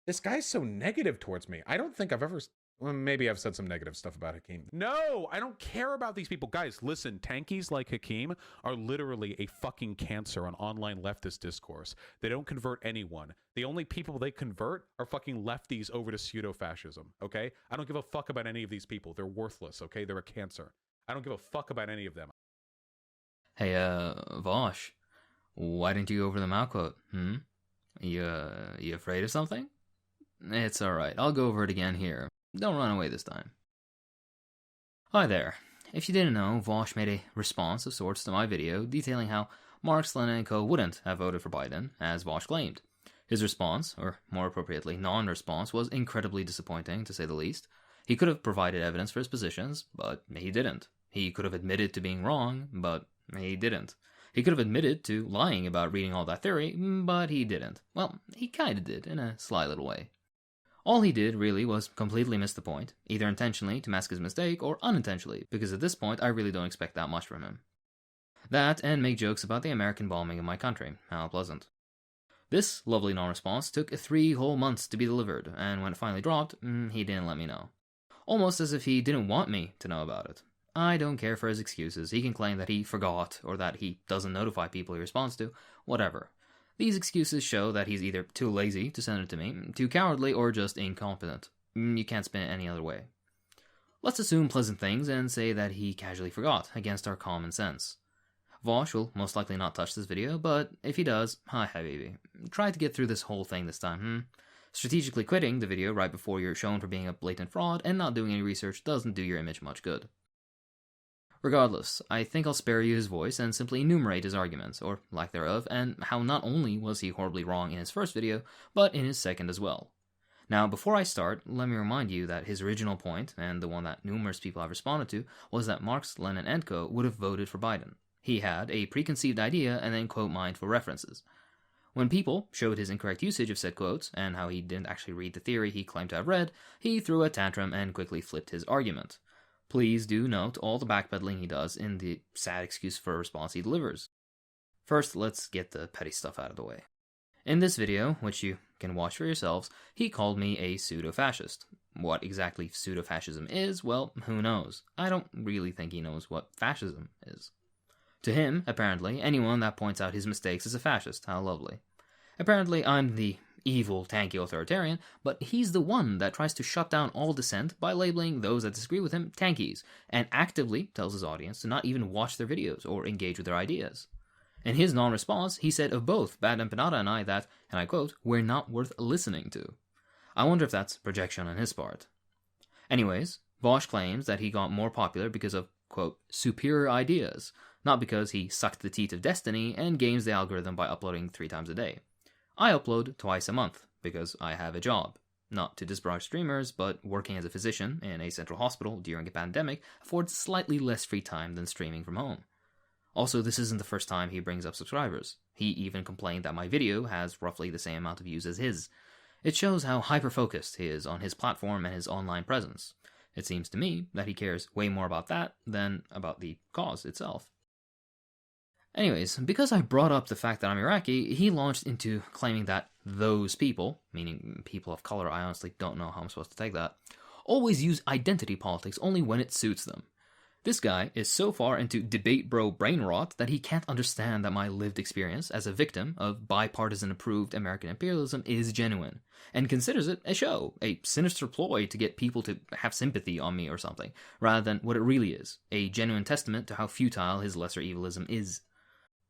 This guy's so negative towards me. I don't think I've ever... Well, maybe I've said some negative stuff about Hakim. No, I don't care about these people. Guys, listen, tankies like Hakim are literally a fucking cancer on online leftist discourse. They don't convert anyone. The only people they convert are fucking lefties over to pseudo-fascism, okay? I don't give a fuck about any of these people. They're worthless, okay? They're a cancer. I don't give a fuck about any of them. Hey, Vaush, why didn't you go over the Mao quote? You afraid of something? It's alright, I'll go over it again here. Don't run away this time. Hi there. If you didn't know, Vaush made a response of sorts to my video detailing how Marx, Lenin, and co. wouldn't have voted for Biden, as Vaush claimed. His response, or more appropriately, non-response, was incredibly disappointing, to say the least. He could have provided evidence for his positions, but he didn't. He could have admitted to being wrong, but he didn't. He could have admitted to lying about reading all that theory, but he didn't. Well, he kinda did, in a sly little way. All he did, really, was completely miss the point, either intentionally to mask his mistake, or unintentionally, because at this point I really don't expect that much from him. That, and make jokes about the American bombing of my country. How pleasant. This lovely non-response took 3 whole months to be delivered, and when it finally dropped, he didn't let me know. Almost as if he didn't want me to know about it. I don't care for his excuses. He can claim that he forgot, or that he doesn't notify people he responds to, whatever. These excuses show that he's either too lazy to send it to me, too cowardly, or just incompetent. You can't spin it any other way. Let's assume pleasant things and say that he casually forgot, against our common sense. Vaush will most likely not touch this video, but if he does, hi baby. Try to get through this whole thing this time, Strategically quitting the video right before you're shown for being a blatant fraud and not doing any research doesn't do your image much good. Regardless, I think I'll spare you his voice and simply enumerate his arguments, or lack thereof, and how not only was he horribly wrong in his first video, but in his second as well. Now, before I start, let me remind you that his original point, and the one that numerous people have responded to, was that Marx, Lenin, and co. would have voted for Biden. He had a preconceived idea and then quote mined for references. When people showed his incorrect usage of said quotes, and how he didn't actually read the theory he claimed to have read, he threw a tantrum and quickly flipped his argument. Please do note all the backpedaling he does in the sad excuse for a response he delivers. First, let's get the petty stuff out of the way. In this video, which you can watch for yourselves, he called me a pseudo-fascist. What exactly pseudo-fascism is, well, who knows? I don't really think he knows what fascism is. To him, apparently, anyone that points out his mistakes is a fascist. How lovely. Apparently, I'm the evil, tanky authoritarian, but he's the one that tries to shut down all dissent by labeling those that disagree with him tankies, and actively tells his audience to not even watch their videos or engage with their ideas. In his non-response, he said of both BadEmpanada and I that, and I quote, "we're not worth listening to." I wonder if that's projection on his part. Anyways, Vaush claims that he got more popular because of, quote, superior ideas, not because he sucked the teat of destiny and games the algorithm by uploading 3 times a day. I upload twice a month, because I have a job. Not to disparage streamers, but working as a physician in a central hospital during a pandemic affords slightly less free time than streaming from home. Also, this isn't the first time he brings up subscribers. He even complained that my video has roughly the same amount of views as his. It shows how hyper-focused he is on his platform and his online presence. It seems to me that he cares way more about that than about the cause itself. Anyways, because I brought up the fact that I'm Iraqi, he launched into claiming that those people, meaning people of color, I honestly don't know how I'm supposed to take that, always use identity politics only when it suits them. This guy is so far into debate bro brain rot that he can't understand that my lived experience as a victim of bipartisan approved American imperialism is genuine, and considers it a show, a sinister ploy to get people to have sympathy on me or something, rather than what it really is, a genuine testament to how futile his lesser evilism is.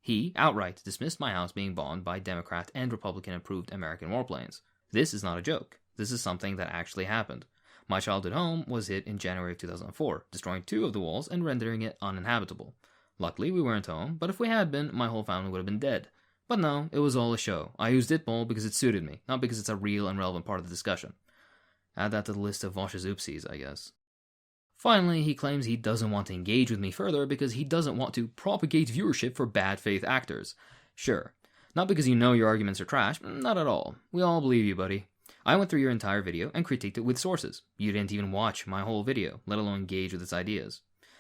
He outright dismissed my house being bombed by Democrat and Republican-approved American warplanes. This is not a joke. This is something that actually happened. My childhood home was hit in January of 2004, destroying 2 of the walls and rendering it uninhabitable. Luckily, we weren't home, but if we had been, my whole family would have been dead. But no, it was all a show. I used Itball because it suited me, not because it's a real and relevant part of the discussion. Add that to the list of Vaush's oopsies, I guess. Finally, he claims he doesn't want to engage with me further because he doesn't want to propagate viewership for bad faith actors. Sure. Not because you know your arguments are trash, not at all. We all believe you, buddy. I went through your entire video and critiqued it with sources. You didn't even watch my whole video, let alone engage with its ideas.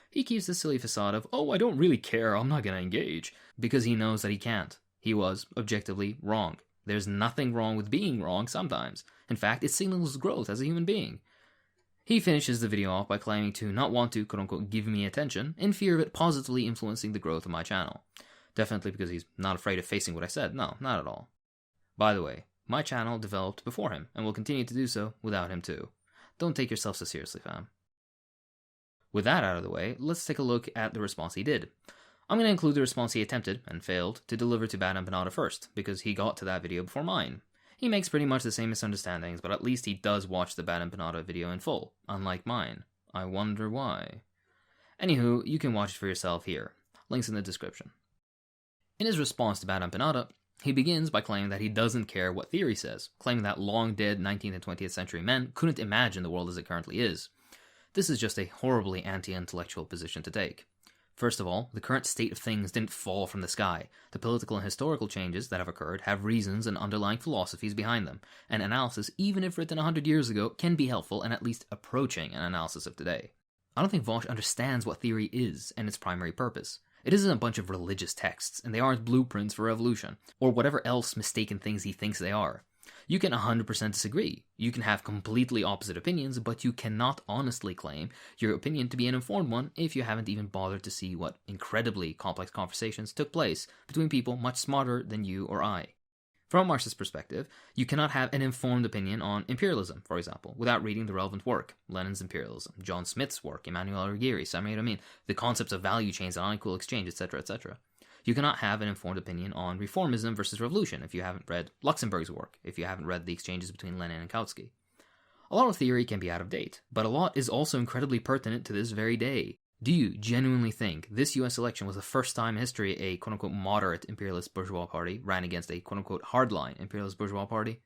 He keeps this silly facade of, oh, I don't really care, I'm not gonna engage, because he knows that he can't. He was, objectively, wrong. There's nothing wrong with being wrong sometimes. In fact, it signals growth as a human being. He finishes the video off by claiming to not want to, quote-unquote, give me attention, in fear of it positively influencing the growth of my channel. Definitely because he's not afraid of facing what I said. No, not at all. By the way, my channel developed before him, and will continue to do so without him too. Don't take yourself so seriously, fam. With that out of the way, let's take a look at the response he did. I'm going to include the response he attempted, and failed, to deliver to BadEmpanada first, because he got to that video before mine. He makes pretty much the same misunderstandings, but at least he does watch the BadEmpanada video in full, unlike mine. I wonder why. Anywho, you can watch it for yourself here. Links in the description. In his response to BadEmpanada, he begins by claiming that he doesn't care what theory says, claiming that long-dead 19th and 20th century men couldn't imagine the world as it currently is. This is just a horribly anti-intellectual position to take. First of all, the current state of things didn't fall from the sky. The political and historical changes that have occurred have reasons and underlying philosophies behind them, and analysis, even if written 100 years ago, can be helpful and at least approaching an analysis of today. I don't think Vaush understands what theory is and its primary purpose. It isn't a bunch of religious texts, and they aren't blueprints for revolution, or whatever else mistaken things he thinks they are. You can 100% disagree. You can have completely opposite opinions, but you cannot honestly claim your opinion to be an informed one if you haven't even bothered to see what incredibly complex conversations took place between people much smarter than you or I. From a Marxist perspective, you cannot have an informed opinion on imperialism, for example, without reading the relevant work, Lenin's Imperialism, John Smith's work, Emmanuel Arguri, Samir Amin, the concepts of value chains and unequal exchange, etc., etc. You cannot have an informed opinion on reformism versus revolution if you haven't read Luxemburg's work, if you haven't read the exchanges between Lenin and Kautsky. A lot of theory can be out of date, but a lot is also incredibly pertinent to this very day. Do you genuinely think this US election was the first time in history a quote-unquote moderate imperialist bourgeois party ran against a quote-unquote hardline imperialist bourgeois party?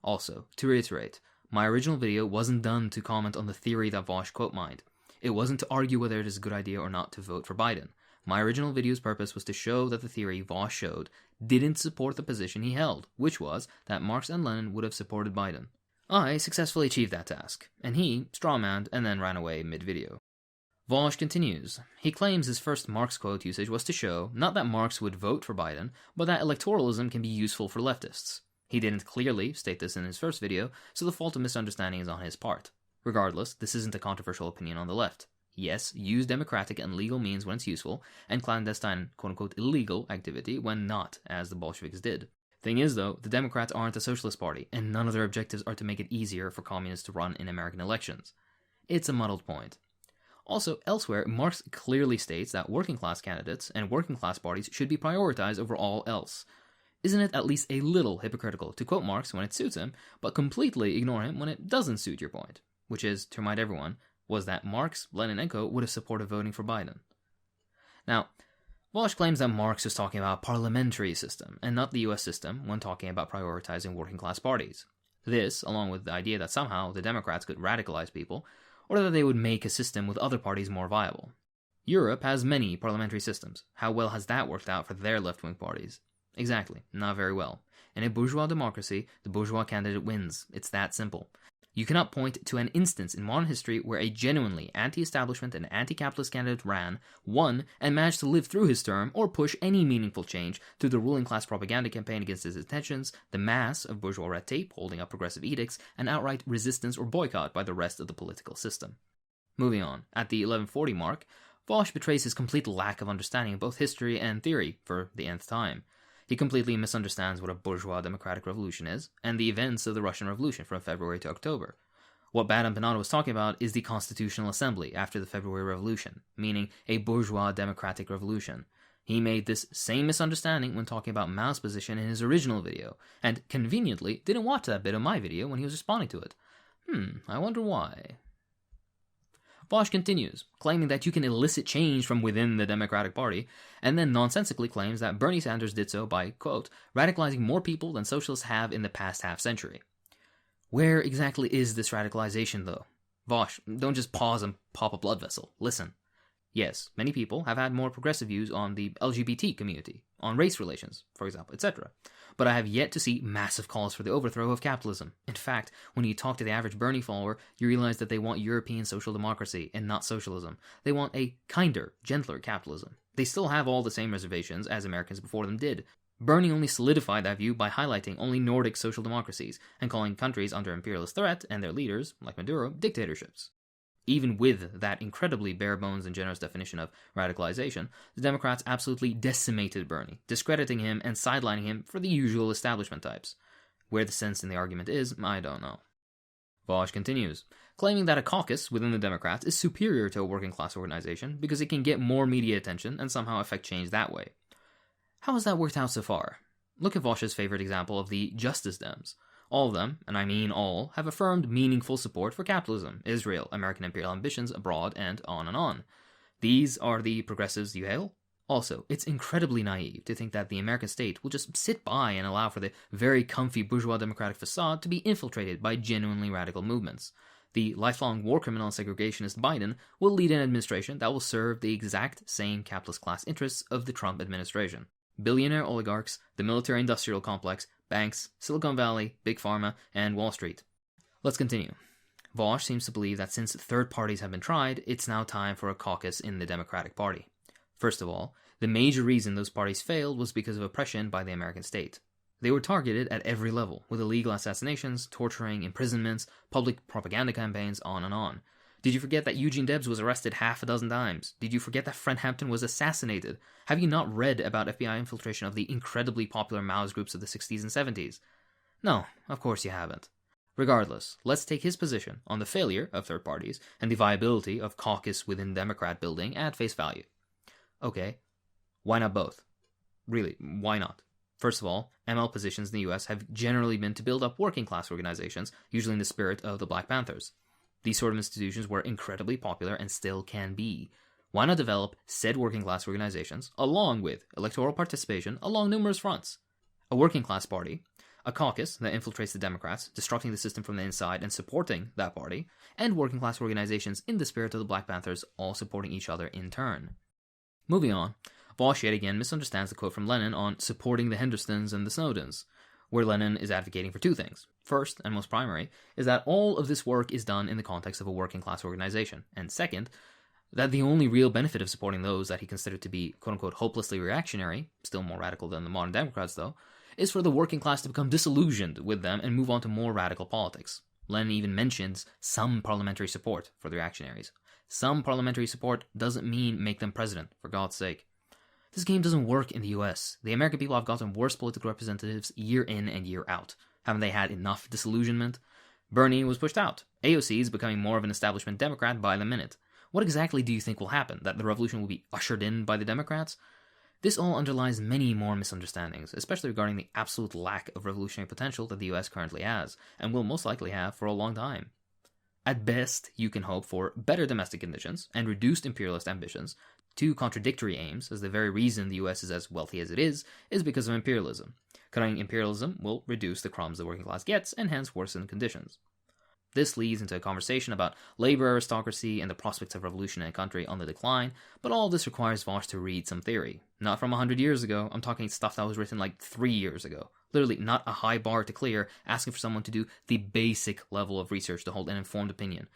Also, to reiterate, my original video wasn't done to comment on the theory that Vaush quote-mined. It wasn't to argue whether it is a good idea or not to vote for Biden. My original video's purpose was to show that the theory Vaush showed didn't support the position he held, which was that Marx and Lenin would have supported Biden. I successfully achieved that task, and he strawmanned and then ran away mid-video. Vaush continues. He claims his first Marx quote usage was to show not that Marx would vote for Biden, but that electoralism can be useful for leftists. He didn't clearly state this in his first video, so the fault of misunderstanding is on his part. Regardless, this isn't a controversial opinion on the left. Yes, use democratic and legal means when it's useful, and clandestine, quote-unquote, illegal activity when not, as the Bolsheviks did. Thing is, though, the Democrats aren't a socialist party, and none of their objectives are to make it easier for communists to run in American elections. It's a muddled point. Also, elsewhere, Marx clearly states that working-class candidates and working-class parties should be prioritized over all else. Isn't it at least a little hypocritical to quote Marx when it suits him, but completely ignore him when it doesn't suit your point? Which is, to remind everyone, was that Marx, Lenin, and co. would have supported voting for Biden. Now, Vaush claims that Marx was talking about a parliamentary system, and not the US system, when talking about prioritizing working-class parties. This, along with the idea that somehow the Democrats could radicalize people, or that they would make a system with other parties more viable. Europe has many parliamentary systems. How well has that worked out for their left-wing parties? Exactly, not very well. In a bourgeois democracy, the bourgeois candidate wins. It's that simple. You cannot point to an instance in modern history where a genuinely anti-establishment and anti-capitalist candidate ran, won, and managed to live through his term or push any meaningful change through the ruling class propaganda campaign against his intentions, the mass of bourgeois red tape holding up progressive edicts, and outright resistance or boycott by the rest of the political system. Moving on, at the 1140 mark, Vaush betrays his complete lack of understanding of both history and theory for the nth time. He completely misunderstands what a bourgeois democratic revolution is, and the events of the Russian Revolution from February to October. What BadEmpanada was talking about is the Constitutional Assembly after the February Revolution, meaning a bourgeois democratic revolution. He made this same misunderstanding when talking about Mao's position in his original video, and conveniently didn't watch that bit of my video when he was responding to it. I wonder why. Vaush continues, claiming that you can elicit change from within the Democratic Party, and then nonsensically claims that Bernie Sanders did so by, quote, radicalizing more people than socialists have in the past half-century. Where exactly is this radicalization, though? Vaush, don't just pause and pop a blood vessel. Listen. Yes, many people have had more progressive views on the LGBT community, on race relations, for example, etc. But I have yet to see massive calls for the overthrow of capitalism. In fact, when you talk to the average Bernie follower, you realize that they want European social democracy and not socialism. They want a kinder, gentler capitalism. They still have all the same reservations as Americans before them did. Bernie only solidified that view by highlighting only Nordic social democracies and calling countries under imperialist threat and their leaders, like Maduro, dictatorships. Even with that incredibly bare-bones and generous definition of radicalization, the Democrats absolutely decimated Bernie, discrediting him and sidelining him for the usual establishment types. Where the sense in the argument is, I don't know. Vaush continues, claiming that a caucus within the Democrats is superior to a working-class organization because it can get more media attention and somehow affect change that way. How has that worked out so far? Look at Vaush's favorite example of the Justice Dems. All of them, and I mean all, have affirmed meaningful support for capitalism, Israel, American imperial ambitions abroad, and on and on. These are the progressives you hail? Also, it's incredibly naive to think that the American state will just sit by and allow for the very comfy bourgeois democratic facade to be infiltrated by genuinely radical movements. The lifelong war criminal and segregationist Biden will lead an administration that will serve the exact same capitalist class interests of the Trump administration. Billionaire oligarchs, the military-industrial complex, banks, Silicon Valley, Big Pharma, and Wall Street. Let's continue. Vaush seems to believe that since third parties have been tried, it's now time for a caucus in the Democratic Party. First of all, the major reason those parties failed was because of oppression by the American state. They were targeted at every level, with illegal assassinations, torturing, imprisonments, public propaganda campaigns, on and on. Did you forget that Eugene Debs was arrested half a dozen times? Did you forget that Fred Hampton was assassinated? Have you not read about FBI infiltration of the incredibly popular Maoist groups of the 60s and 70s? No, of course you haven't. Regardless, let's take his position on the failure of third parties and the viability of caucus within Democrat building at face value. Okay, why not both? Really, why not? First of all, ML positions in the US have generally been to build up working class organizations, usually in the spirit of the Black Panthers. These sort of institutions were incredibly popular and still can be. Why not develop said working class organizations along with electoral participation along numerous fronts? A working class party, a caucus that infiltrates the Democrats, disrupting the system from the inside and supporting that party, and working class organizations in the spirit of the Black Panthers all supporting each other in turn. Moving on, Vaush yet again misunderstands the quote from Lenin on supporting the Hendersons and the Snowdens, where Lenin is advocating for two things. First, and most primary, is that all of this work is done in the context of a working-class organization, and second, that the only real benefit of supporting those that he considered to be quote-unquote hopelessly reactionary, still more radical than the modern Democrats though, is for the working class to become disillusioned with them and move on to more radical politics. Lenin even mentions some parliamentary support for the reactionaries. Some parliamentary support doesn't mean make them president, for God's sake. This game doesn't work in the US. The American people have gotten worse political representatives year in and year out. Haven't they had enough disillusionment? Bernie was pushed out. AOC is becoming more of an establishment Democrat by the minute. What exactly do you think will happen? That the revolution will be ushered in by the Democrats? This all underlies many more misunderstandings, especially regarding the absolute lack of revolutionary potential that the US currently has, and will most likely have for a long time. At best, you can hope for better domestic conditions and reduced imperialist ambitions, two contradictory aims, as the very reason the US is as wealthy as it is because of imperialism. Cutting imperialism will reduce the crumbs the working class gets and hence worsen conditions. This leads into a conversation about labor aristocracy and the prospects of revolution in a country on the decline, but all of this requires Vaush to read some theory. Not from 100 years ago, I'm talking stuff that was written like 3 years ago. Literally not a high bar to clear, asking for someone to do the basic level of research to hold an informed opinion.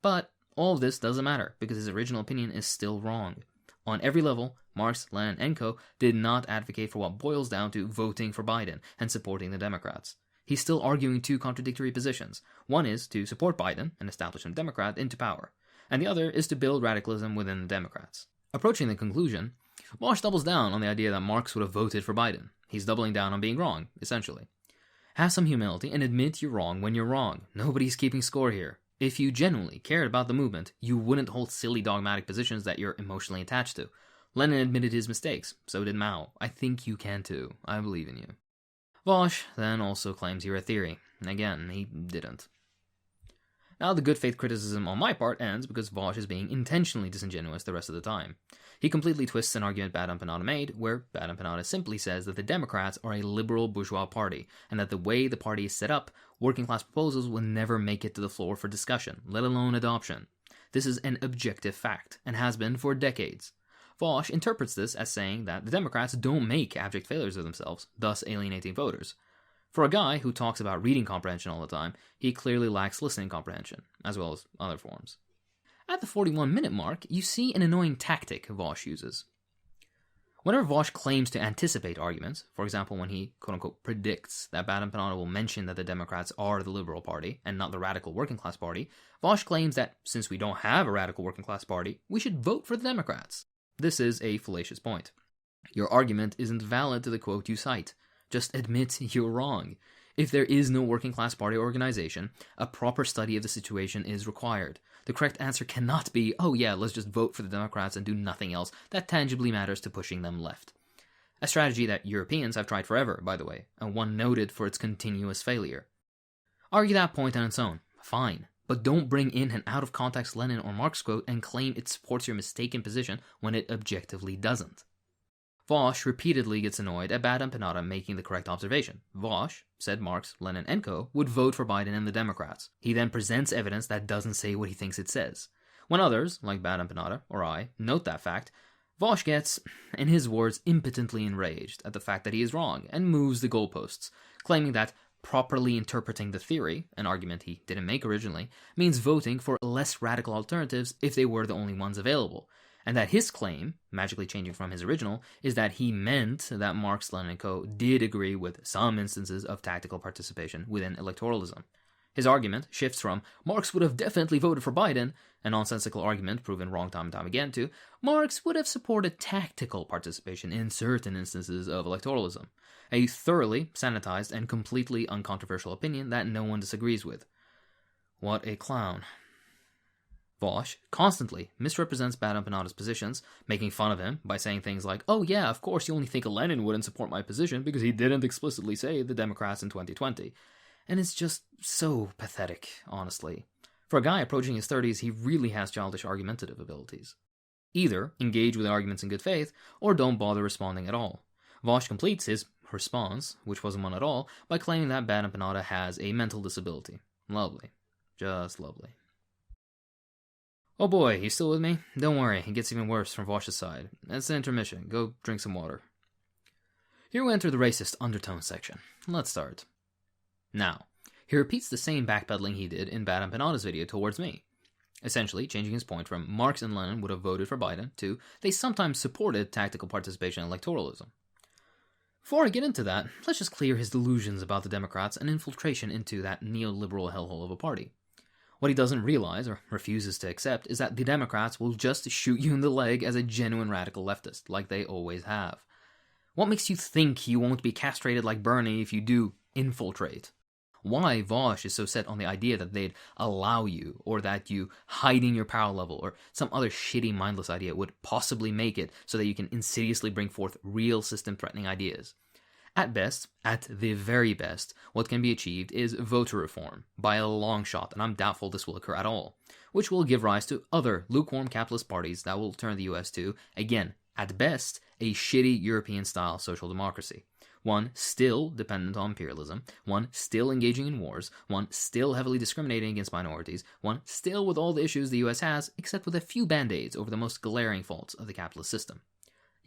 But all of this doesn't matter, because his original opinion is still wrong. On every level, Marx, Lenin, and co. did not advocate for what boils down to voting for Biden and supporting the Democrats. He's still arguing two contradictory positions. One is to support Biden, an establishment Democrat, into power, and the other is to build radicalism within the Democrats. Approaching the conclusion, Vaush doubles down on the idea that Marx would have voted for Biden. He's doubling down on being wrong, essentially. Have some humility and admit you're wrong when you're wrong. Nobody's keeping score here. If you genuinely cared about the movement, you wouldn't hold silly dogmatic positions that you're emotionally attached to. Lenin admitted his mistakes, so did Mao. I think you can too. I believe in you. Vaush then also claims you're a theory. Again, he didn't. Now the good faith criticism on my part ends because Vaush is being intentionally disingenuous the rest of the time. He completely twists an argument BadEmpanada made, where BadEmpanada simply says that the Democrats are a liberal bourgeois party, and that the way the party is set up, working class proposals will never make it to the floor for discussion, let alone adoption. This is an objective fact, and has been for decades. Vaush interprets this as saying that the Democrats don't make abject failures of themselves, thus alienating voters. For a guy who talks about reading comprehension all the time, he clearly lacks listening comprehension, as well as other forms. At the 41-minute mark, you see an annoying tactic Vaush uses. Whenever Vaush claims to anticipate arguments, for example when he quote-unquote predicts that BadEmpanada will mention that the Democrats are the Liberal Party and not the Radical Working Class Party, Vaush claims that since we don't have a Radical Working Class Party, we should vote for the Democrats. This is a fallacious point. Your argument isn't valid to the quote you cite. Just admit you're wrong. If there is no working class party organization, a proper study of the situation is required. The correct answer cannot be, oh yeah, let's just vote for the Democrats and do nothing else that tangibly matters to pushing them left. A strategy that Europeans have tried forever, by the way, and one noted for its continuous failure. Argue that point on its own, fine, but don't bring in an out-of-context Lenin or Marx quote and claim it supports your mistaken position when it objectively doesn't. Vaush repeatedly gets annoyed at BadEmpanada making the correct observation. Vaush said Marx, Lenin, and co. would vote for Biden and the Democrats. He then presents evidence that doesn't say what he thinks it says. When others, like BadEmpanada or I, note that fact, Vaush gets, in his words, impotently enraged at the fact that he is wrong and moves the goalposts, claiming that properly interpreting the theory, an argument he didn't make originally, means voting for less radical alternatives if they were the only ones available, and that his claim, magically changing from his original, is that he meant that Marx, Lenin, and co. did agree with some instances of tactical participation within electoralism. His argument shifts from Marx would have definitely voted for Biden, a nonsensical argument proven wrong time and time again, to Marx would have supported tactical participation in certain instances of electoralism, a thoroughly sanitized and completely uncontroversial opinion that no one disagrees with. What a clown. Vaush constantly misrepresents BadEmpanada's positions, making fun of him by saying things like, oh yeah, of course you only think Lenin wouldn't support my position because he didn't explicitly say the Democrats in 2020. And it's just so pathetic, honestly. For a guy approaching his 30s, he really has childish argumentative abilities. Either engage with arguments in good faith, or don't bother responding at all. Vaush completes his response, which wasn't one at all, by claiming that BadEmpanada has a mental disability. Lovely. Just lovely. Oh boy, you still with me? Don't worry, it gets even worse from Vaush's side. It's an intermission. Go drink some water. Here we enter the racist undertone section. Let's start. Now, he repeats the same backpedaling he did in BadEmpanada's video towards me, essentially changing his point from Marx and Lenin would have voted for Biden to they sometimes supported tactical participation in electoralism. Before I get into that, let's just clear his delusions about the Democrats and infiltration into that neoliberal hellhole of a party. What he doesn't realize, or refuses to accept, is that the Democrats will just shoot you in the leg as a genuine radical leftist, like they always have. What makes you think you won't be castrated like Bernie if you do infiltrate? Why Vaush is so set on the idea that they'd allow you, or that you hiding your power level, or some other shitty mindless idea would possibly make it so that you can insidiously bring forth real system-threatening ideas. At best, at the very best, what can be achieved is voter reform, by a long shot, and I'm doubtful this will occur at all, which will give rise to other lukewarm capitalist parties that will turn the US to, again, at best, a shitty European-style social democracy. One still dependent on imperialism, one still engaging in wars, one still heavily discriminating against minorities, one still with all the issues the US has, except with a few band-aids over the most glaring faults of the capitalist system.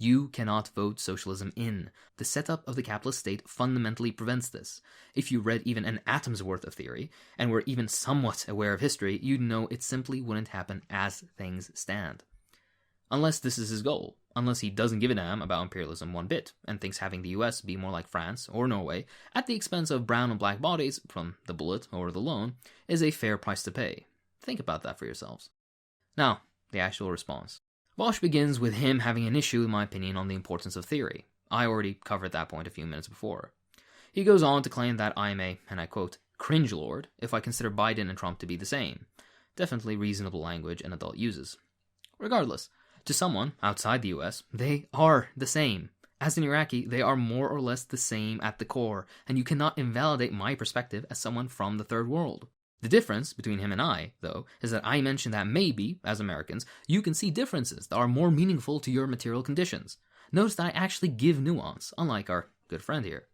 You cannot vote socialism in. The setup of the capitalist state fundamentally prevents this. If you read even an atom's worth of theory, and were even somewhat aware of history, you'd know it simply wouldn't happen as things stand. Unless this is his goal. Unless he doesn't give a damn about imperialism one bit, and thinks having the US be more like France or Norway, at the expense of brown and black bodies, from the bullet or the loan, is a fair price to pay. Think about that for yourselves. Now, the actual response. Vaush begins with him having an issue with my opinion on the importance of theory. I already covered that point a few minutes before. He goes on to claim that I am a, and I quote, cringe lord if I consider Biden and Trump to be the same. Definitely reasonable language and adult uses. Regardless, to someone outside the US, they are the same. As an Iraqi, they are more or less the same at the core, and you cannot invalidate my perspective as someone from the third world. The difference between him and I, though, is that I mentioned that maybe, as Americans, you can see differences that are more meaningful to your material conditions. Notice that I actually give nuance, unlike our good friend here.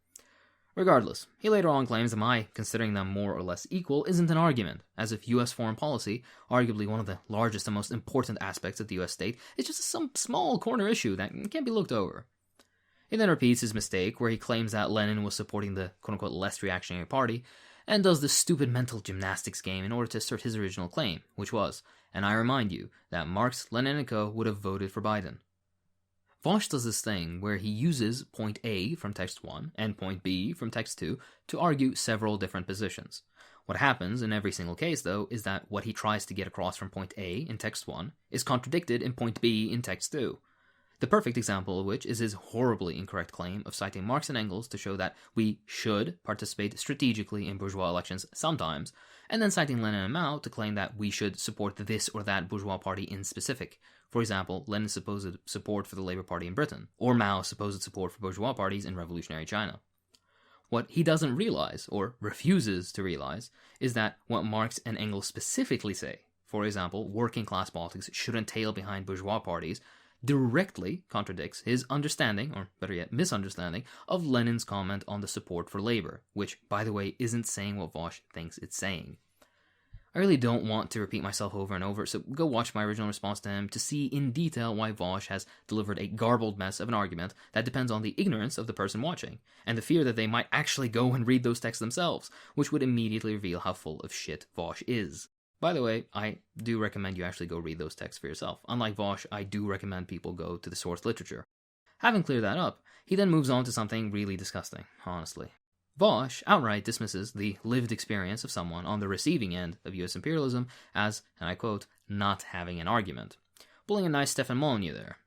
Regardless, he later on claims that my considering them more or less equal isn't an argument, as if US foreign policy, arguably one of the largest and most important aspects of the US state, is just some small corner issue that can't be looked over. He then repeats his mistake, where he claims that Lenin was supporting the quote-unquote less reactionary party, and does this stupid mental gymnastics game in order to assert his original claim, which was, and I remind you, that Marx, Lenin, and co. would have voted for Biden. Vaush does this thing where he uses point A from text 1 and point B from text 2 to argue several different positions. What happens in every single case, though, is that what he tries to get across from point A in text 1 is contradicted in point B in text 2. The perfect example of which is his horribly incorrect claim of citing Marx and Engels to show that we should participate strategically in bourgeois elections sometimes, and then citing Lenin and Mao to claim that we should support this or that bourgeois party in specific. For example, Lenin's supposed support for the Labour Party in Britain, or Mao's supposed support for bourgeois parties in revolutionary China. What he doesn't realize, or refuses to realize, is that what Marx and Engels specifically say, for example, working class politics shouldn't tail behind bourgeois parties, directly contradicts his understanding, or better yet, misunderstanding, of Lenin's comment on the support for labor, which, by the way, isn't saying what Vaush thinks it's saying. I really don't want to repeat myself over and over, so go watch my original response to him to see in detail why Vaush has delivered a garbled mess of an argument that depends on the ignorance of the person watching, and the fear that they might actually go and read those texts themselves, which would immediately reveal how full of shit Vaush is. By the way, I do recommend you actually go read those texts for yourself. Unlike Vaush, I do recommend people go to the source literature. Having cleared that up, he then moves on to something really disgusting, honestly. Vaush outright dismisses the lived experience of someone on the receiving end of US imperialism as, and I quote, not having an argument. Pulling a nice Stefan Molyneux there.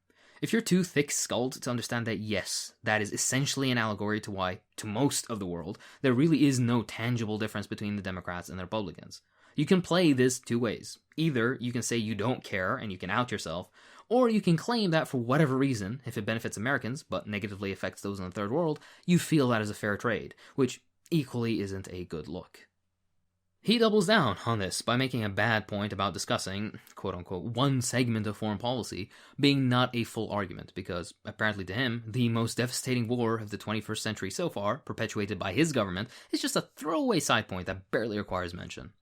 If you're too thick-skulled to understand that yes, that is essentially an allegory to why, to most of the world, there really is no tangible difference between the Democrats and the Republicans. You can play this two ways. Either you can say you don't care and you can out yourself, or you can claim that for whatever reason, if it benefits Americans but negatively affects those in the third world, you feel that is a fair trade, which equally isn't a good look. He doubles down on this by making a bad point about discussing, quote-unquote, one segment of foreign policy being not a full argument, because, apparently to him, the most devastating war of the 21st century so far, perpetuated by his government, is just a throwaway side point that barely requires mention.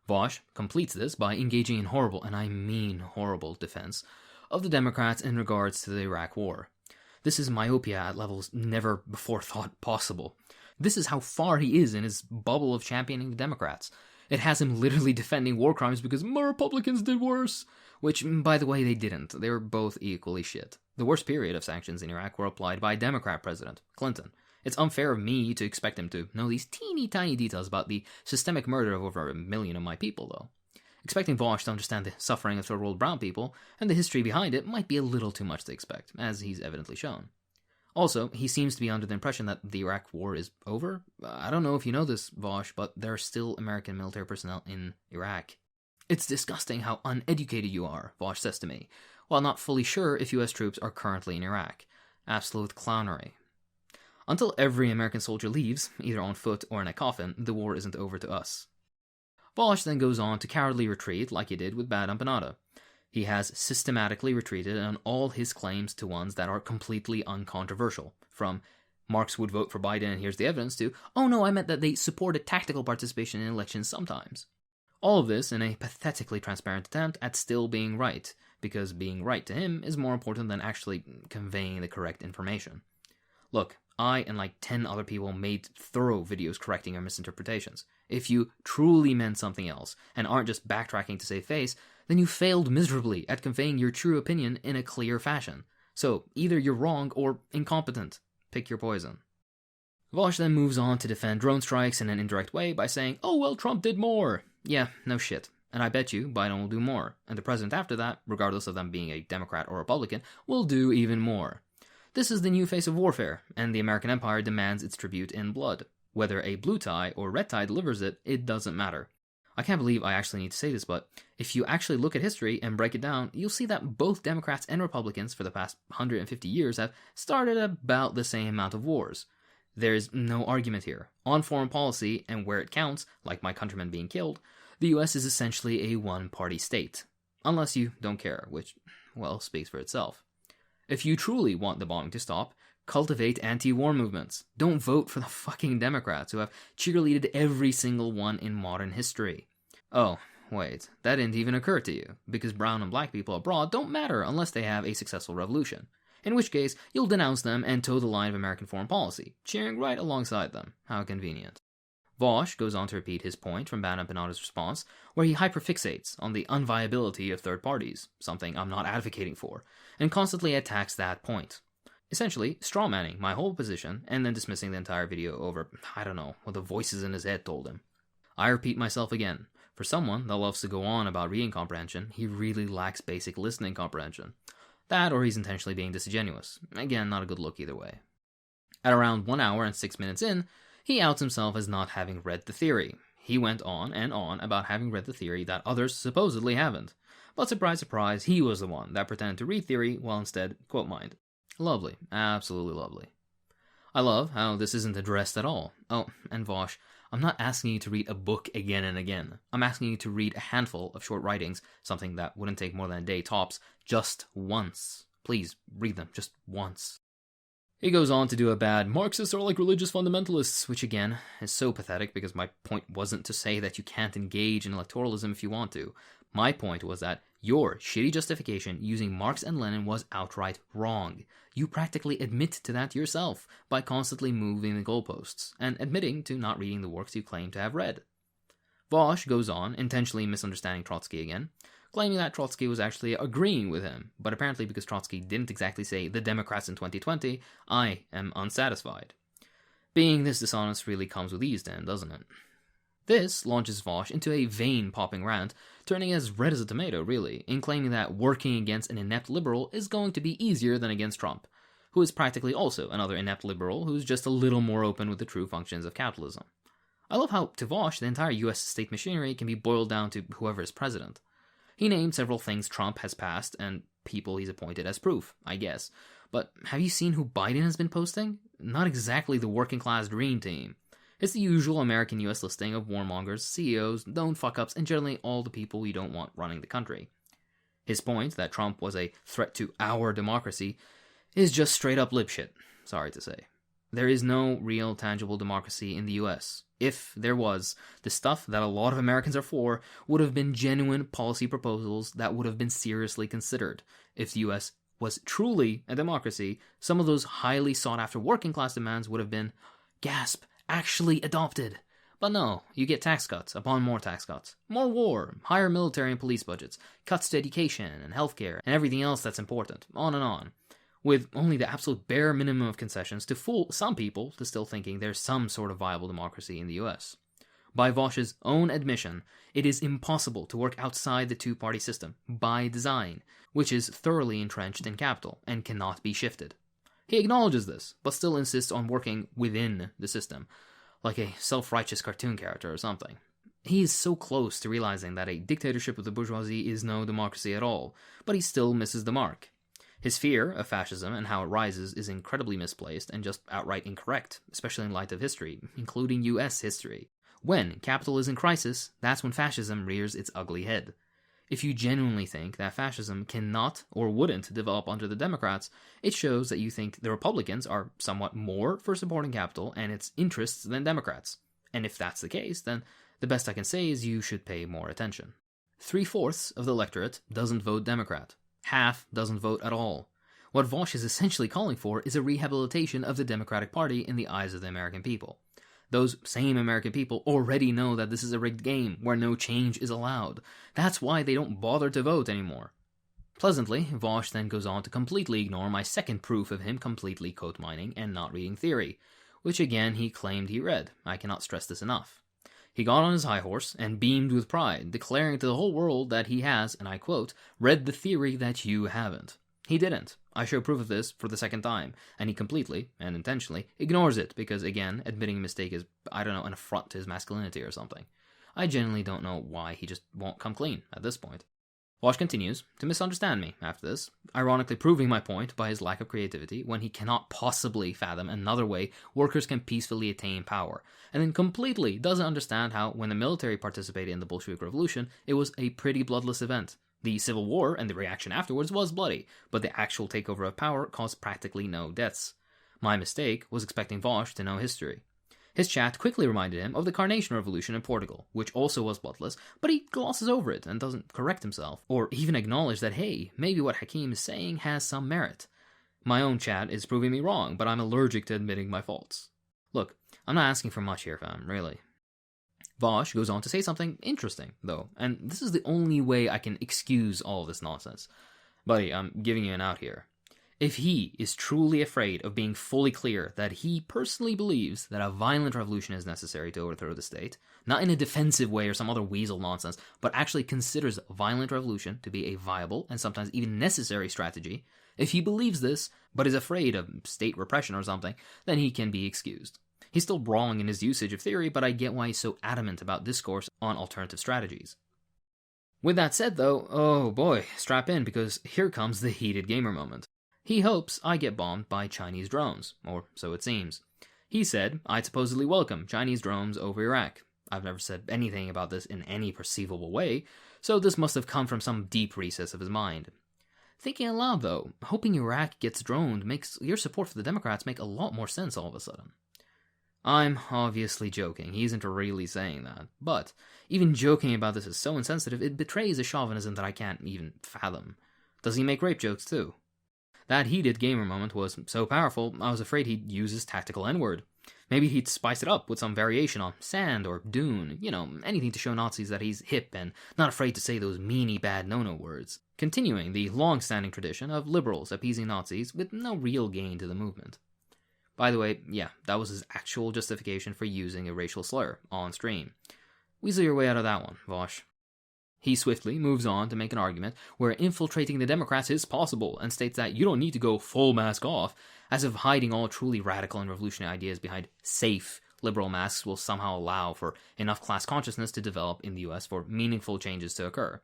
Vaush completes this by engaging in horrible, and I mean horrible, defense of the Democrats in regards to the Iraq War. This is myopia at levels never before thought possible. This is how far he is in his bubble of championing the Democrats. It has him literally defending war crimes because more Republicans did worse. Which, by the way, they didn't. They were both equally shit. The worst period of sanctions in Iraq were applied by Democrat President Clinton. It's unfair of me to expect him to know these teeny tiny details about the systemic murder of over 1 million of my people, though. Expecting Vaush to understand the suffering of third world brown people and the history behind it might be a little too much to expect, as he's evidently shown. Also, he seems to be under the impression that the Iraq War is over. I don't know if you know this, Vaush, but there are still American military personnel in Iraq. It's disgusting how uneducated you are, Vaush says to me, while not fully sure if US troops are currently in Iraq. Absolute clownery. Until every American soldier leaves, either on foot or in a coffin, the war isn't over to us. Vaush then goes on to cowardly retreat like he did with BadEmpanada. He has systematically retreated on all his claims to ones that are completely uncontroversial, from Marx would vote for Biden and here's the evidence to, oh no, I meant that they supported tactical participation in elections sometimes. All of this in a pathetically transparent attempt at still being right, because being right to him is more important than actually conveying the correct information. Look, I and like 10 other people made thorough videos correcting our misinterpretations. If you truly meant something else, and aren't just backtracking to save face, then you failed miserably at conveying your true opinion in a clear fashion. So, either you're wrong or incompetent. Pick your poison. Vaush then moves on to defend drone strikes in an indirect way by saying, oh well, Trump did more. Yeah, no shit. And I bet you Biden will do more. And the president after that, regardless of them being a Democrat or Republican, will do even more. This is the new face of warfare, and the American empire demands its tribute in blood. Whether a blue tie or red tie delivers it, it doesn't matter. I can't believe I actually need to say this, but if you actually look at history and break it down, you'll see that both Democrats and Republicans for the past 150 years have started about the same amount of wars. There's no argument here. On foreign policy, and where it counts, like my countrymen being killed, the US is essentially a one-party state. Unless you don't care, which, well, speaks for itself. If you truly want the bombing to stop, cultivate anti-war movements. Don't vote for the fucking Democrats who have cheerleaded every single one in modern history. Oh, wait, that didn't even occur to you, because brown and black people abroad don't matter unless they have a successful revolution. In which case, you'll denounce them and toe the line of American foreign policy, cheering right alongside them. How convenient. Vaush goes on to repeat his point from BadEmpanada's response, where he hyperfixates on the unviability of third parties, something I'm not advocating for, and constantly attacks that point. Essentially, strawmanning my whole position and then dismissing the entire video over, I don't know, what the voices in his head told him. I repeat myself again. For someone that loves to go on about reading comprehension, he really lacks basic listening comprehension. That or he's intentionally being disingenuous. Again, not a good look either way. At around 1 hour and 6 minutes in, he outs himself as not having read the theory. He went on and on about having read the theory that others supposedly haven't. But surprise, surprise, he was the one that pretended to read theory while instead quote-mined. Lovely. Absolutely lovely. I love how this isn't addressed at all. Oh, and Vaush, I'm not asking you to read a book again and again. I'm asking you to read a handful of short writings, something that wouldn't take more than a day tops, just once. Please, read them just once. He goes on to do a bad Marxists are like religious fundamentalists, which again is so pathetic because my point wasn't to say that you can't engage in electoralism if you want to. My point was that your shitty justification using Marx and Lenin was outright wrong. You practically admit to that yourself by constantly moving the goalposts and admitting to not reading the works you claim to have read. Vaush goes on, intentionally misunderstanding Trotsky again, claiming that Trotsky was actually agreeing with him, but apparently because Trotsky didn't exactly say the Democrats in 2020, I am unsatisfied. Being this dishonest really comes with ease then, doesn't it? This launches Vaush into a vein-popping rant, turning as red as a tomato, really, in claiming that working against an inept liberal is going to be easier than against Trump, who is practically also another inept liberal who's just a little more open with the true functions of capitalism. I love how, to Vaush, the entire US state machinery can be boiled down to whoever is president. He named several things Trump has passed and people he's appointed as proof, I guess. But have you seen who Biden has been posting? Not exactly the working-class dream team. It's the usual American US listing of warmongers, CEOs, known fuck-ups, and generally all the people you don't want running the country. His point that Trump was a threat to our democracy is just straight-up lip shit, sorry to say. There is no real tangible democracy in the US. If there was, the stuff that a lot of Americans are for would have been genuine policy proposals that would have been seriously considered. If the US was truly a democracy, some of those highly sought-after working-class demands would have been, gasp, actually adopted. But no, you get tax cuts upon more tax cuts, more war, higher military and police budgets, cuts to education and healthcare, and everything else that's important, on and on, with only the absolute bare minimum of concessions to fool some people to still thinking there's some sort of viable democracy in the US. By Vaush's own admission, it is impossible to work outside the two-party system, by design, which is thoroughly entrenched in capital and cannot be shifted. He acknowledges this, but still insists on working within the system, like a self-righteous cartoon character or something. He is so close to realizing that a dictatorship of the bourgeoisie is no democracy at all, but he still misses the mark. His fear of fascism and how it rises is incredibly misplaced and just outright incorrect, especially in light of history, including US history. When capital is in crisis, that's when fascism rears its ugly head. If you genuinely think that fascism cannot or wouldn't develop under the Democrats, it shows that you think the Republicans are somewhat more for supporting capital and its interests than Democrats. And if that's the case, then the best I can say is you should pay more attention. 3/4 of the electorate doesn't vote Democrat. Half doesn't vote at all. What Vaush is essentially calling for is a rehabilitation of the Democratic Party in the eyes of the American people. Those same American people already know that this is a rigged game where no change is allowed. That's why they don't bother to vote anymore. Pleasantly, Vaush then goes on to completely ignore my second proof of him completely coat mining and not reading theory, which again he claimed he read. I cannot stress this enough. He got on his high horse and beamed with pride, declaring to the whole world that he has, and I quote, read the theory that you haven't. He didn't. I show proof of this for the second time, and he completely, and intentionally, ignores it because, again, admitting a mistake is, I don't know, an affront to his masculinity or something. I genuinely don't know why he just won't come clean at this point. Vaush continues to misunderstand me after this, ironically proving my point by his lack of creativity when he cannot possibly fathom another way workers can peacefully attain power, and then completely doesn't understand how, when the military participated in the Bolshevik Revolution, it was a pretty bloodless event. The Civil War and the reaction afterwards was bloody, but the actual takeover of power caused practically no deaths. My mistake was expecting Vaush to know history. His chat quickly reminded him of the Carnation Revolution in Portugal, which also was bloodless, but he glosses over it and doesn't correct himself, or even acknowledge that, hey, maybe what Hakim is saying has some merit. My own chat is proving me wrong, but I'm allergic to admitting my faults. Look, I'm not asking for much here, fam, really. Vaush goes on to say something interesting, though, and this is the only way I can excuse all this nonsense. Buddy, I'm giving you an out here. If he is truly afraid of being fully clear that he personally believes that a violent revolution is necessary to overthrow the state, not in a defensive way or some other weasel nonsense, but actually considers violent revolution to be a viable and sometimes even necessary strategy, if he believes this, but is afraid of state repression or something, then he can be excused. He's still wrong in his usage of theory, but I get why he's so adamant about discourse on alternative strategies. With that said, though, oh boy, strap in, because here comes the heated gamer moment. He hopes I get bombed by Chinese drones, or so it seems. He said I'd supposedly welcome Chinese drones over Iraq. I've never said anything about this in any perceivable way, so this must have come from some deep recess of his mind. Thinking aloud, though, hoping Iraq gets droned makes your support for the Democrats make a lot more sense all of a sudden. I'm obviously joking, he isn't really saying that, but even joking about this is so insensitive, it betrays a chauvinism that I can't even fathom. Does he make rape jokes too? That heated gamer moment was so powerful, I was afraid he'd use his tactical N-word. Maybe he'd spice it up with some variation on sand or dune, anything to show Nazis that he's hip and not afraid to say those meany bad no-no words, continuing the long-standing tradition of liberals appeasing Nazis with no real gain to the movement. By the way, yeah, that was his actual justification for using a racial slur on stream. Weasel your way out of that one, Vaush. He swiftly moves on to make an argument where infiltrating the Democrats is possible and states that you don't need to go full mask off, as if hiding all truly radical and revolutionary ideas behind safe liberal masks will somehow allow for enough class consciousness to develop in the US for meaningful changes to occur.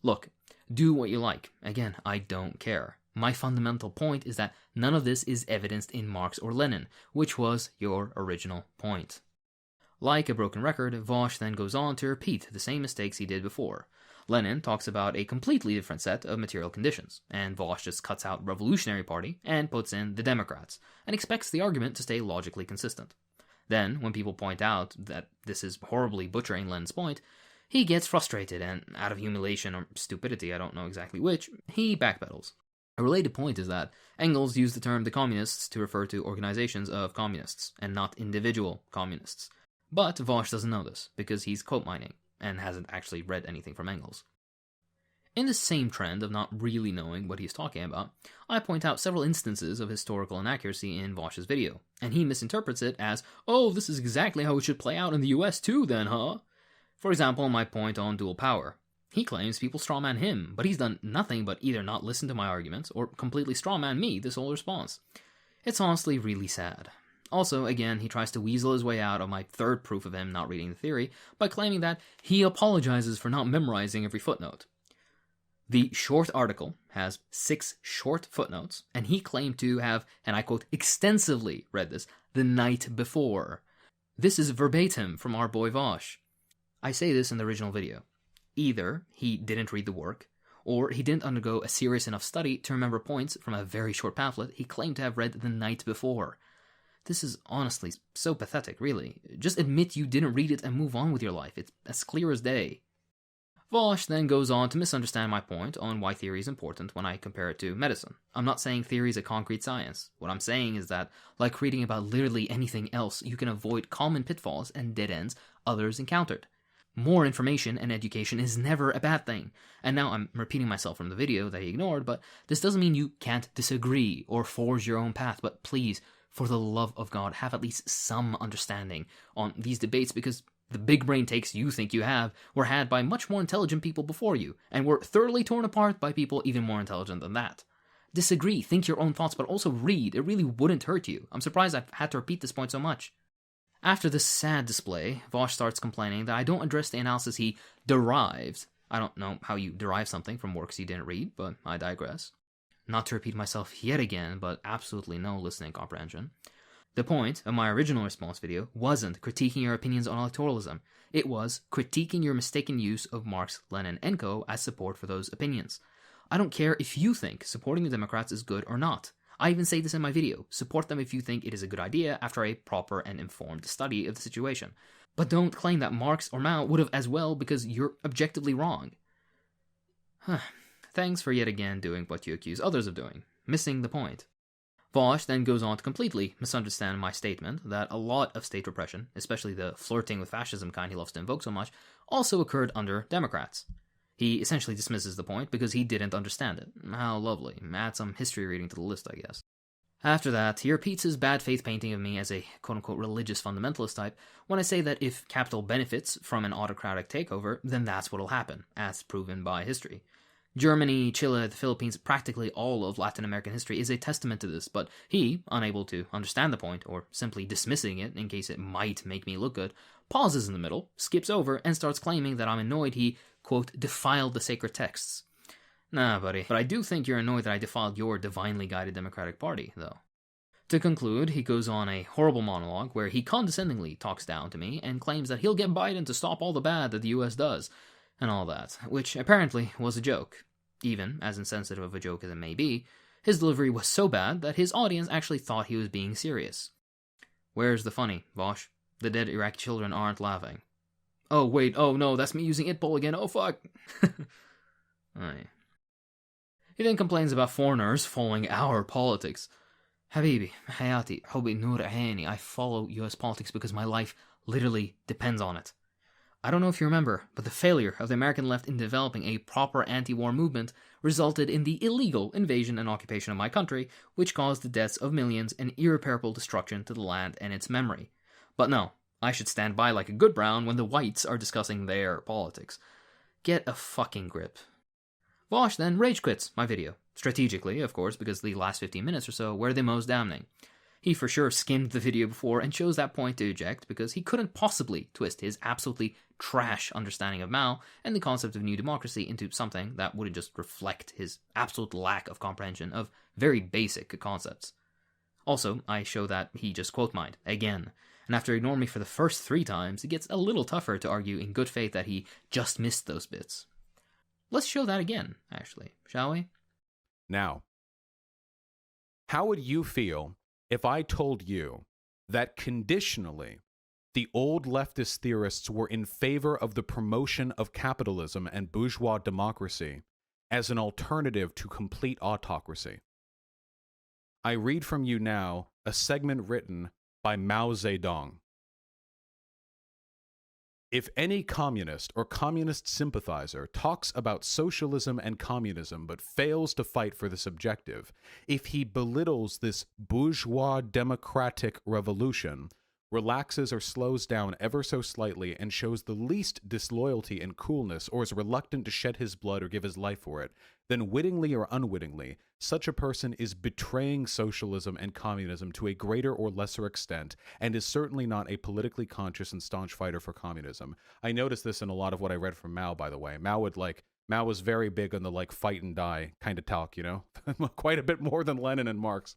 Look, do what you like. Again, I don't care. My fundamental point is that none of this is evidenced in Marx or Lenin, which was your original point. Like a broken record, Vaush then goes on to repeat the same mistakes he did before. Lenin talks about a completely different set of material conditions, and Vaush just cuts out Revolutionary Party and puts in the Democrats, and expects the argument to stay logically consistent. Then, when people point out that this is horribly butchering Lenin's point, he gets frustrated, and out of humiliation or stupidity, I don't know exactly which, he backpedals. A related point is that Engels used the term the communists to refer to organizations of communists, and not individual communists. But Vaush doesn't know this, because he's quote mining, and hasn't actually read anything from Engels. In the same trend of not really knowing what he's talking about, I point out several instances of historical inaccuracy in Vaush's video, and he misinterprets it as, oh, this is exactly how it should play out in the US too then, huh? For example, my point on dual power. He claims people strawman him, but he's done nothing but either not listen to my arguments or completely strawman me this whole response. It's honestly really sad. Also, again, he tries to weasel his way out of my third proof of him not reading the theory by claiming that he apologizes for not memorizing every footnote. The short article has 6 short footnotes, and he claimed to have, and I quote, extensively read this the night before. This is verbatim from our boy Vaush. I say this in the original video. Either he didn't read the work, or he didn't undergo a serious enough study to remember points from a very short pamphlet he claimed to have read the night before. This is honestly so pathetic, really. Just admit you didn't read it and move on with your life. It's as clear as day. Vaush then goes on to misunderstand my point on why theory is important when I compare it to medicine. I'm not saying theory is a concrete science. What I'm saying is that, like reading about literally anything else, you can avoid common pitfalls and dead ends others encountered. More information and education is never a bad thing. And now I'm repeating myself from the video that he ignored, but this doesn't mean you can't disagree or forge your own path, but please, for the love of God, have at least some understanding on these debates, because the big brain takes you think you have were had by much more intelligent people before you, and were thoroughly torn apart by people even more intelligent than that. Disagree, think your own thoughts, but also read. It really wouldn't hurt you. I'm surprised I've had to repeat this point so much. After this sad display, Vaush starts complaining that I don't address the analysis he derived. I don't know how you derive something from works you didn't read, but I digress. Not to repeat myself yet again, but absolutely no listening comprehension. The point of my original response video wasn't critiquing your opinions on electoralism. It was critiquing your mistaken use of Marx, Lenin, and Co. as support for those opinions. I don't care if you think supporting the Democrats is good or not. I even say this in my video. Support them if you think it is a good idea after a proper and informed study of the situation. But don't claim that Marx or Mao would have as well, because you're objectively wrong. Thanks for yet again doing what you accuse others of doing, missing the point. Vaush then goes on to completely misunderstand my statement that a lot of state repression, especially the flirting with fascism kind he loves to invoke so much, also occurred under Democrats. He essentially dismisses the point because he didn't understand it. How lovely. Add some history reading to the list, I guess. After that, he repeats his bad faith painting of me as a quote-unquote religious fundamentalist type when I say that if capital benefits from an autocratic takeover, then that's what'll happen, as proven by history. Germany, Chile, the Philippines, practically all of Latin American history is a testament to this, but he, unable to understand the point, or simply dismissing it in case it might make me look good, pauses in the middle, skips over, and starts claiming that I'm annoyed he, quote, defiled the sacred texts. Nah, buddy, but I do think you're annoyed that I defiled your divinely guided Democratic Party, though. To conclude, he goes on a horrible monologue where he condescendingly talks down to me and claims that he'll get Biden to stop all the bad that the US does, and all that, which apparently was a joke. Even, as insensitive of a joke as it may be, his delivery was so bad that his audience actually thought he was being serious. Where's the funny, Vaush? The dead Iraqi children aren't laughing. Oh, wait, oh no, that's me using it bull again, oh fuck! Aye. He then complains about foreigners following our politics. Habibi, Hayati, Hubbi Nur Aini, I follow US politics because my life literally depends on it. I don't know if you remember, but the failure of the American left in developing a proper anti-war movement resulted in the illegal invasion and occupation of my country, which caused the deaths of millions and irreparable destruction to the land and its memory. But no, I should stand by like a good brown when the whites are discussing their politics. Get a fucking grip. Vaush then rage quits my video. Strategically, of course, because the last 15 minutes or so were the most damning. He for sure skimmed the video before and chose that point to eject because he couldn't possibly twist his absolutely trash understanding of Mao and the concept of new democracy into something that wouldn't just reflect his absolute lack of comprehension of very basic concepts. Also, I show that he just quote-mined, again, and after ignoring me for the first 3 times, it gets a little tougher to argue in good faith that he just missed those bits. Let's show that again, actually, shall we? Now, how would you feel if I told you that conditionally the old leftist theorists were in favor of the promotion of capitalism and bourgeois democracy as an alternative to complete autocracy? I read from you now a segment written by Mao Zedong. If any communist or communist sympathizer talks about socialism and communism but fails to fight for this objective, if he belittles this bourgeois democratic revolution, relaxes or slows down ever so slightly and shows the least disloyalty and coolness or is reluctant to shed his blood or give his life for it, then wittingly or unwittingly, such a person is betraying socialism and communism to a greater or lesser extent and is certainly not a politically conscious and staunch fighter for communism. I noticed this in a lot of what I read from Mao, by the way. Mao was very big on the fight and die kind of talk, you know? Quite a bit more than Lenin and Marx.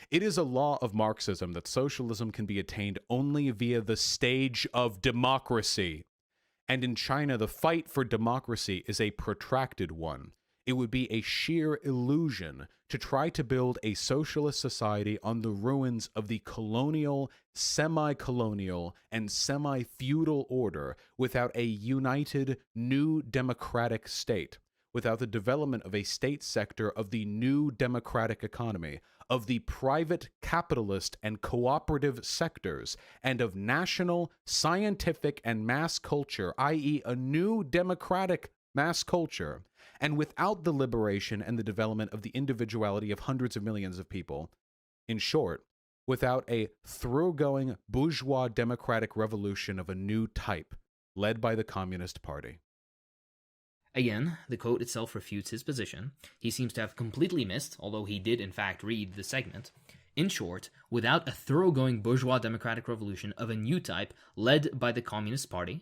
It is a law of Marxism that socialism can be attained only via the stage of democracy. And in China, the fight for democracy is a protracted one. It would be a sheer illusion to try to build a socialist society on the ruins of the colonial, semi-colonial, and semi-feudal order without a united, new democratic state, without the development of a state sector of the new democratic economy, of the private capitalist and cooperative sectors, and of national, scientific, and mass culture, i.e. a new democratic mass culture, and without the liberation and the development of the individuality of hundreds of millions of people. In short, without a thoroughgoing bourgeois democratic revolution of a new type, led by the Communist Party. Again, the quote itself refutes his position. He seems to have completely missed, although he did in fact read the segment. In short, without a thoroughgoing bourgeois democratic revolution of a new type led by the Communist Party,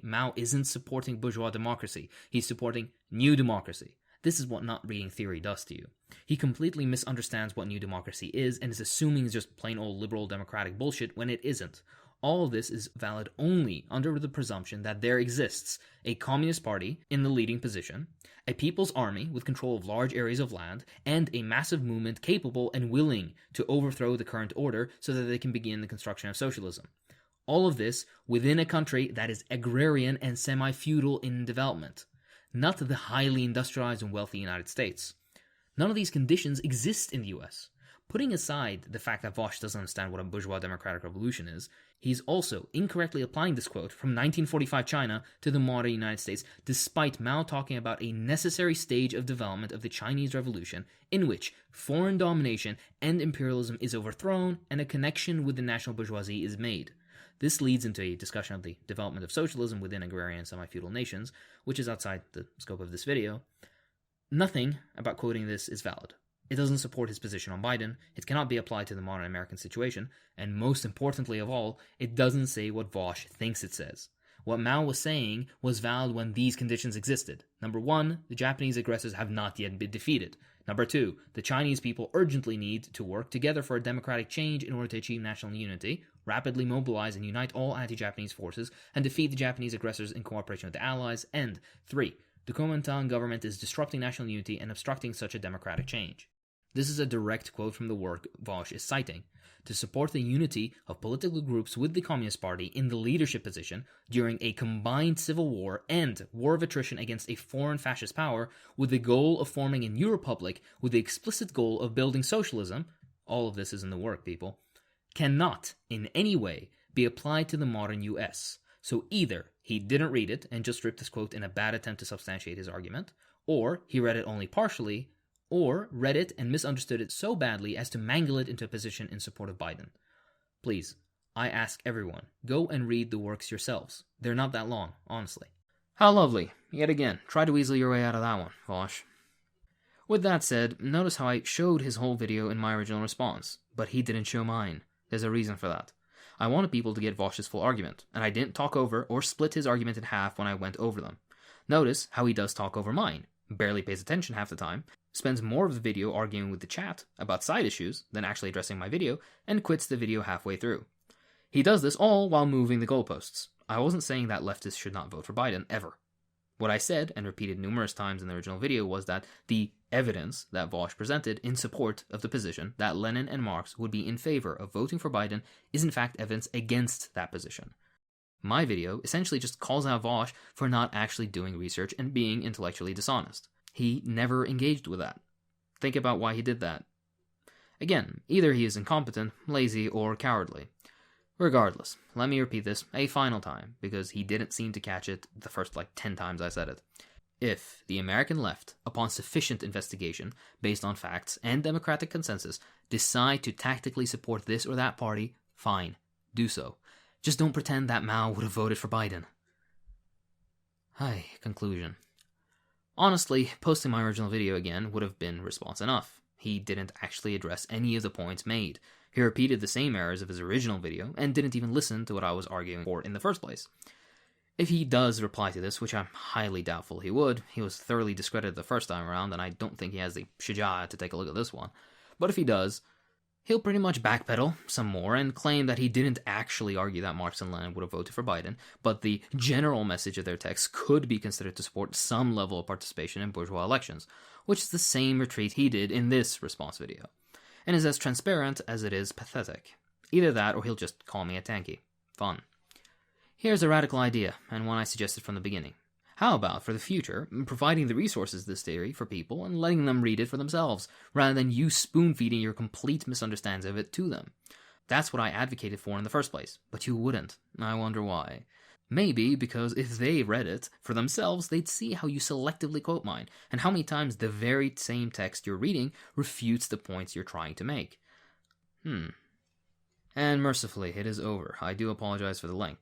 Mao isn't supporting bourgeois democracy. He's supporting new democracy. This is what not reading theory does to you. He completely misunderstands what new democracy is and is assuming it's just plain old liberal democratic bullshit when it isn't. All of this is valid only under the presumption that there exists a communist party in the leading position, a people's army with control of large areas of land, and a massive movement capable and willing to overthrow the current order so that they can begin the construction of socialism. All of this within a country that is agrarian and semi-feudal in development, not the highly industrialized and wealthy United States. None of these conditions exist in the US. Putting aside the fact that Vaush doesn't understand what a bourgeois democratic revolution is, he's also incorrectly applying this quote from 1945 China to the modern United States, despite Mao talking about a necessary stage of development of the Chinese Revolution in which foreign domination and imperialism is overthrown and a connection with the national bourgeoisie is made. This leads into a discussion of the development of socialism within agrarian and semi-feudal nations, which is outside the scope of this video. Nothing about quoting this is valid. It doesn't support his position on Biden, it cannot be applied to the modern American situation, and most importantly of all, it doesn't say what Vaush thinks it says. What Mao was saying was valid when these conditions existed. Number 1, the Japanese aggressors have not yet been defeated. Number 2, the Chinese people urgently need to work together for a democratic change in order to achieve national unity, rapidly mobilize and unite all anti-Japanese forces, and defeat the Japanese aggressors in cooperation with the Allies. And 3, the Kuomintang government is disrupting national unity and obstructing such a democratic change. This is a direct quote from the work Vaush is citing. To support the unity of political groups with the Communist Party in the leadership position during a combined civil war and war of attrition against a foreign fascist power with the goal of forming a new republic with the explicit goal of building socialism, all of this is in the work, people, cannot in any way be applied to the modern US. So either he didn't read it and just ripped this quote in a bad attempt to substantiate his argument, or he read it only partially, or read it and misunderstood it so badly as to mangle it into a position in support of Biden. Please, I ask everyone, go and read the works yourselves. They're not that long, honestly. How lovely. Yet again, try to weasel your way out of that one, Vaush. With that said, notice how I showed his whole video in my original response, but he didn't show mine. There's a reason for that. I wanted people to get Vaush's full argument, and I didn't talk over or split his argument in half when I went over them. Notice how he does talk over mine, barely pays attention half the time, spends more of the video arguing with the chat about side issues than actually addressing my video, and quits the video halfway through. He does this all while moving the goalposts. I wasn't saying that leftists should not vote for Biden, ever. What I said, and repeated numerous times in the original video, was that the evidence that Vaush presented in support of the position that Lenin and Marx would be in favor of voting for Biden is in fact evidence against that position. My video essentially just calls out Vaush for not actually doing research and being intellectually dishonest. He never engaged with that. Think about why he did that. Again, either he is incompetent, lazy, or cowardly. Regardless, let me repeat this a final time, because he didn't seem to catch it the first 10 times I said it. If the American left, upon sufficient investigation, based on facts and democratic consensus, decide to tactically support this or that party, fine, do so. Just don't pretend that Mao would have voted for Biden. Hi, conclusion. Honestly, posting my original video again would have been response enough. He didn't actually address any of the points made. He repeated the same errors of his original video and didn't even listen to what I was arguing for in the first place. If he does reply to this, which I'm highly doubtful he would, he was thoroughly discredited the first time around, and I don't think he has the shujaa to take a look at this one. But if he does, he'll pretty much backpedal some more and claim that he didn't actually argue that Marx and Lenin would have voted for Biden, but the general message of their text could be considered to support some level of participation in bourgeois elections, which is the same retreat he did in this response video, and is as transparent as it is pathetic. Either that, or he'll just call me a tanky. Fun. Here's a radical idea, and one I suggested from the beginning. How about, for the future, providing the resources of this theory for people and letting them read it for themselves, rather than you spoon-feeding your complete misunderstandings of it to them? That's what I advocated for in the first place, but you wouldn't. I wonder why. Maybe because if they read it for themselves, they'd see how you selectively quote mine, and how many times the very same text you're reading refutes the points you're trying to make. And mercifully, it is over. I do apologize for the length.